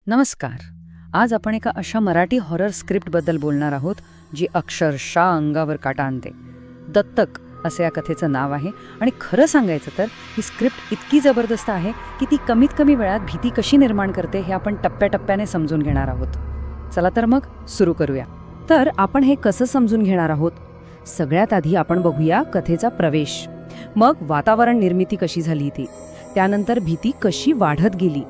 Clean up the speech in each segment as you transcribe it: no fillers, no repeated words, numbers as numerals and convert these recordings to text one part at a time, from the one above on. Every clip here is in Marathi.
नमस्कार. आज आपण एका अशा मराठी हॉरर स्क्रिप्टबद्दल बोलणार आहोत जी अक्षरशः अंगावर काटा आणते. दत्तक असे या कथेचं नाव आहे आणि खरं सांगायचं तर ही स्क्रिप्ट इतकी जबरदस्त आहे की ती कमीत कमी वेळात भीती कशी निर्माण करते हे आपण टप्प्याटप्प्याने समजून घेणार आहोत. चला तर मग सुरू करूया. तर आपण हे कसं समजून घेणार आहोत? सगळ्यात आधी आपण बघूया कथेचा प्रवेश, मग वातावरण निर्मिती कशी झाली ती, त्यानंतर भीती कशी वाढत गेली,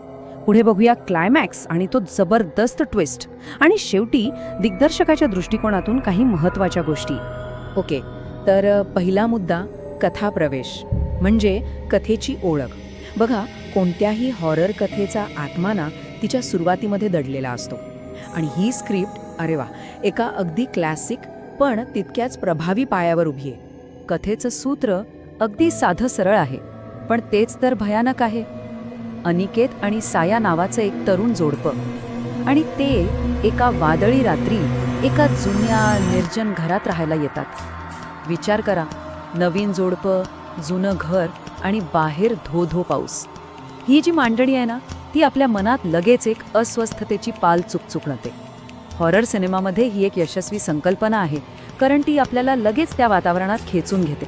पुढे बघूया क्लायमॅक्स आणि तो जबरदस्त ट्विस्ट, आणि शेवटी दिग्दर्शकाच्या दृष्टिकोनातून काही महत्त्वाच्या गोष्टी. ओके, तर पहिला मुद्दा कथा प्रवेश म्हणजे कथेची ओळख. बघा, कोणत्याही हॉरर कथेचा आत्मा ना तिच्या सुरुवातीमध्ये दडलेला असतो आणि ही स्क्रिप्ट अरे वा एका अगदी क्लासिक पण तितक्याच प्रभावी पायावर उभी आहे. कथेचं सूत्र अगदी साधं सरळ आहे, पण तेच तर भयानक आहे. अनिकेत आणि साया नावाचं एक तरुण जोडपं, आणि ते एका वादळी रात्री एका जुन्या निर्जन घरात राहायला येतात. विचार करा, नवीन जोडपं, जुनं घर आणि बाहेर धो धो पाऊस. ही जी मांडणी आहे ना, ती आपल्या मनात लगेच एक अस्वस्थतेची पाल चुकचुकणते. हॉरर सिनेमामध्ये ही एक यशस्वी संकल्पना आहे, कारण ती आपल्याला लगेच त्या वातावरणात खेचून घेते.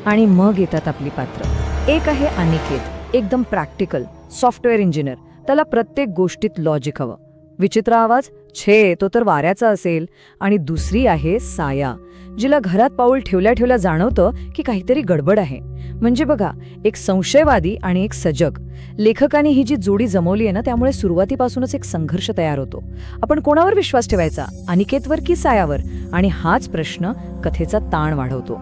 आणि मग येतात आपली पात्र. एक आहे अनिकेत, एकदम प्रॅक्टिकल सॉफ्टवेअर इंजिनियर. त्याला प्रत्येक गोष्टीत लॉजिक हवं. विचित्र आवाज, छे तो तर वाऱ्याचा असेल. आणि दुसरी आहे साया, जिला घरात पाऊल ठेवल्या ठेवल्या जाणवतं की काहीतरी गडबड आहे. म्हणजे बघा, एक संशयवादी आणि एक सजग. लेखकाने ही जी जोडी जमवली आहे ना, त्यामुळे सुरुवातीपासूनच एक संघर्ष तयार होतो. आपण कोणावर विश्वास ठेवायचा, अनिकेतवर की सायावर? आणि हाच प्रश्न कथेचा ताण वाढवतो.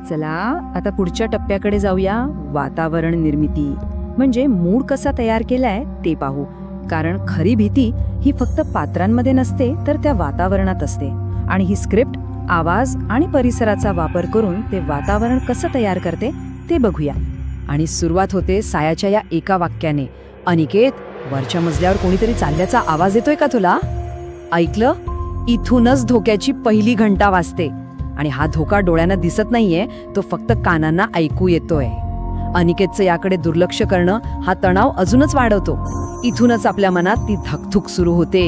चला आता पुढच्या टप्प्याकडे जाऊया. वातावरण निर्मिती म्हणजे मूड कसा तयार केलाय ते पाहू. कारण खरी भीती ही फक्त पात्रांमध्ये नसते, तर त्या वातावरणात असते. आणि ही स्क्रिप्ट आवाज आणि परिसराचा वापर करून ते वातावरण कसं तयार करते ते बघूया. आणि सुरुवात होते सायाच्या या एका वाक्याने, अनिकेत, वरच्या मजल्यावर कोणीतरी चालल्याचा आवाज येतोय का तुला? ऐकलं? इथूनच धोक्याची पहिली घंटा वाजते. आणि हा धोका डोळ्यांना दिसत नाहीये, तो फक्त कानांना ऐकू येतोय. अनिकेतचं याकडे दुर्लक्ष करणं हा तणाव अजूनच वाढवतो. इथूनच आपल्या मनात ती धकधुक सुरू होते.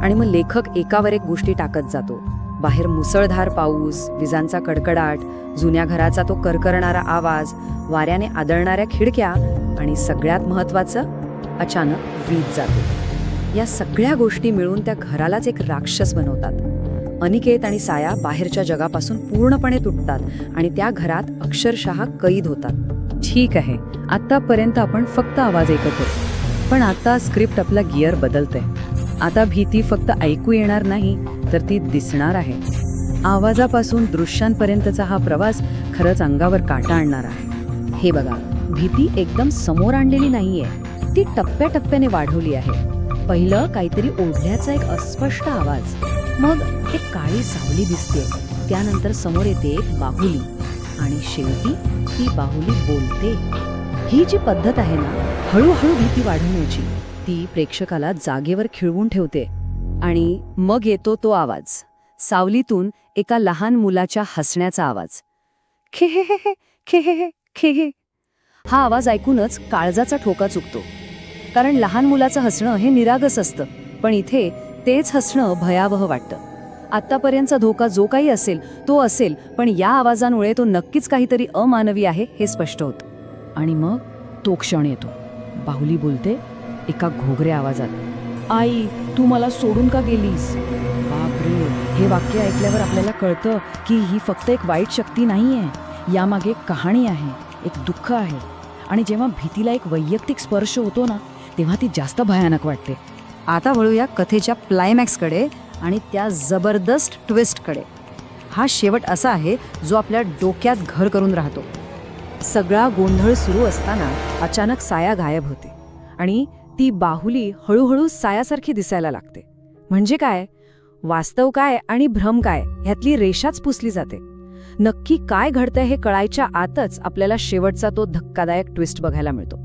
आणि मग लेखक एकावर एक गोष्टी टाकत जातो. बाहेर मुसळधार पाऊस, विजांचा कडकडाट, जुन्या घराचा तो करकरणारा आवाज, वाऱ्याने आदळणाऱ्या खिडक्या, आणि सगळ्यात महत्त्वाचं, अचानक वीज जाते. या सगळ्या गोष्टी मिळून त्या घरालाच एक राक्षस बनवतात. अनिकेत आणि साया बाहेरच्या जगापासून पूर्णपणे तुटतात आणि त्या घरात अक्षरशः कैद होतात. ठीक आहे, आतापर्यंत आपण फक्त आवाज ऐकत होतो, पण आता स्क्रिप्ट आपला गिअर बदलते. आता भीती फक्त ऐकू येणार नाही, तर ती दिसणार आहे. आवाजापासून दृश्यांपर्यंतचा हा प्रवास खरंच अंगावर काटा आणणार आहे. हे बघा, भीती एकदम समोर आणलेली नाहीये, ती टप्प्याटप्प्याने वाढवली आहे. पहिलं काहीतरी ओढल्याचा एक अस्पष्ट आवाज, मग एक काळी सावली दिसते, त्यानंतर समोर येते एक बाहुली, आणि शेवटी ती बाहुली बोलते. ही जी पद्धत आहे ना हळूहळू भीती वाढवण्याची, ती प्रेक्षकाला जागेवर खिळवून ठेवते. आणि मग येतो तो आवाज, सावलीतून एका लहान मुलाच्या हसण्याचा आवाज. खे हे हे हे खे हे हे खे हे. हा आवाज ऐकूनच काळजाचा ठोका चुकतो, कारण लहान मुलाचं हसणं हे निरागस असतं, पण इथे तेच हसणं भयावह वाटतं. आत्तापर्यंतचा धोका जो काही असेल तो असेल, पण या आवाजामुळे तो नक्कीच काहीतरी अमानवी आहे हे स्पष्ट होतं. आणि मग तो क्षण येतो. बाहुली बोलते एका घोगऱ्या आवाजात, आई, तू मला सोडून का गेलीस? बापरे, हे वाक्य ऐकल्यावर आपल्याला कळतं की ही फक्त एक वाईट शक्ती नाहीये, यामागे एक कहाणी आहे, एक दुःख आहे. आणि जेव्हा भीतीला एक वैयक्तिक स्पर्श होतो ना, तेव्हा ती जास्त भयानक वाटते. आता वळूया कथेच्या क्लायमॅक्सकडे आणि त्या जबरदस्त ट्विस्टकडे. हा शेवट असा आहे जो आपल्या डोक्यात घर करून राहतो. सगळा गोंधळ सुरू असताना अचानक साया गायब होते आणि ती बाहुली हळूहळू सायासारखी दिसायला लागते. म्हणजे काय, वास्तव काय आणि भ्रम काय ह्यातली रेषाच पुसली जाते. नक्की काय घडतंय हे कळायच्या आतच आपल्याला शेवटचा तो धक्कादायक ट्विस्ट बघायला मिळतो.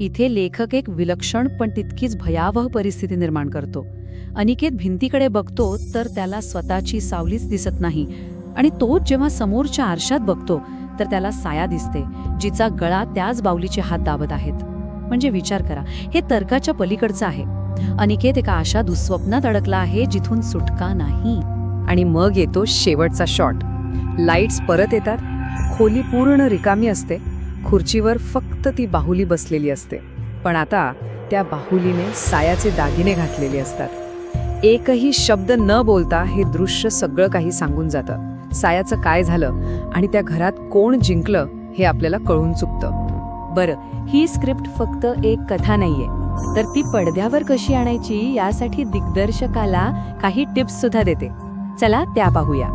इथे लेखक एक विलक्षण पण तितकीच भयावह परिस्थिती निर्माण करतो. अनिकेत भिंतीकडे बघतो तर त्याला स्वतःची सावलीच दिसत नाही, आणि तो जेव्हा समोरच्या आरशात बघतो तर त्याला साया दिसते, जिचा गळा त्याच बाहुलीचे हात दाबत आहेत. म्हणजे विचार करा, हे तर्काच्या पलीकडचं आहे. अनिकेत एका अशा दुःस्वप्नात अडकला आहे जिथून सुटका नाही. आणि मग येतो शेवटचा शॉट. लाईट्स परत येतात, खोली पूर्ण रिकामी असते, खुर्चीवर फक्त ती बाहुली बसलेली असते. पण आता त्या बाहुलीने सायाचे दागिने घातलेले असतात. एकही शब्द न बोलता हे दृश्य सगळं काही सांगून जातं. सायाचं काय झालं आणि त्या घरात कोण जिंकलं हे आपल्याला कळून चुकतं. बरं, ही स्क्रिप्ट फक्त एक कथा नाहीये, तर ती पडद्यावर कशी आणायची यासाठी दिग्दर्शकाला काही टिप्स सुद्धा देते. चला त्या पाहूया.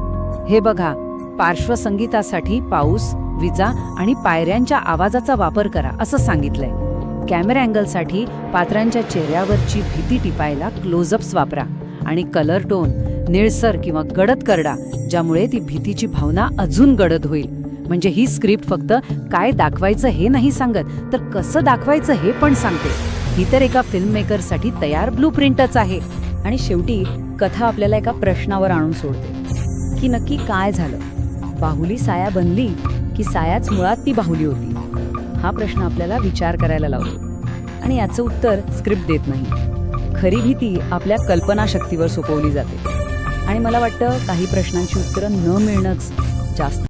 हे बघा, पार्श्वसंगीतासाठी पाऊस, विजा आणि पायऱ्यांच्या आवाजाचा वापर करा असं सांगितलंय. कॅमेरा अँगलसाठी पात्रांच्या चेहऱ्यावरची भीती टिपायला क्लोजअप्स वापरा आणि कलर टोन निळसर किंवा गडद करडा, ज्यामुळे ती भीतीची भावना अजून गडद होईल. म्हणजे ही स्क्रिप्ट फक्त काय दाखवायचं हे नाही सांगत, तर कसं दाखवायचं हे पण सांगते. ही तर एका फिल्म मेकरसाठी तयार ब्लूप्रिंटच आहे. आणि शेवटी कथा आपल्याला एका प्रश्नावर आणून सोडते की नक्की काय झालं. बाहुली साया बनली की सायाच मुळात ती बाहुली होती? हा प्रश्न आपल्याला विचार करायला लावतो. आणि याचं उत्तर स्क्रिप्ट देत नाही. खरी भीती आपल्या कल्पनाशक्तीवर सोपवली जाते. आणि मला वाटतं काही प्रश्नांची उत्तरं न मिळणंच जास्त